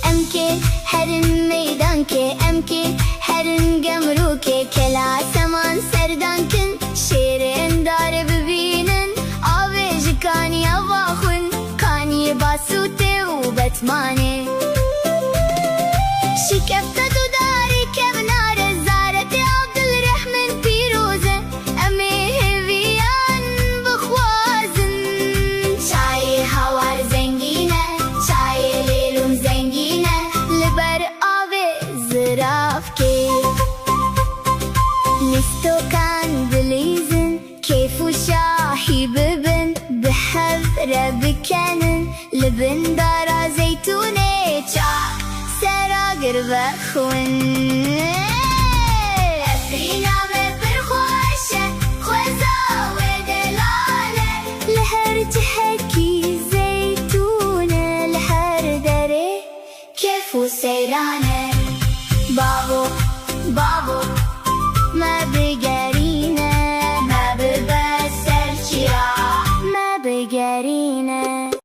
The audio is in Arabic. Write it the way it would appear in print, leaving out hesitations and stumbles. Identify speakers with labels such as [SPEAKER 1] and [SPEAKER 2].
[SPEAKER 1] امکه هرن میدان که امکه هرن گمرو که کلا سمان سردان کن شیرین داره ببینن آویج کانی آواخون کانی باسوته و بتمانه شکفت تو داری که بنار زارت عبدالرحمن پیروزه امی هویان بخوازن چای هوار زنگینه چای لیلون زنگینه لبر آب زراف که لیستو کان بلیزن کیف و شاحی ببن بحذر بکنن لبن دارا زیتونه چاک سراغر بخون افرینا ببر خوشه خوزا و دلاله لهر جهکی زیتونه لهر دره کیف و سیرانه بابو بابو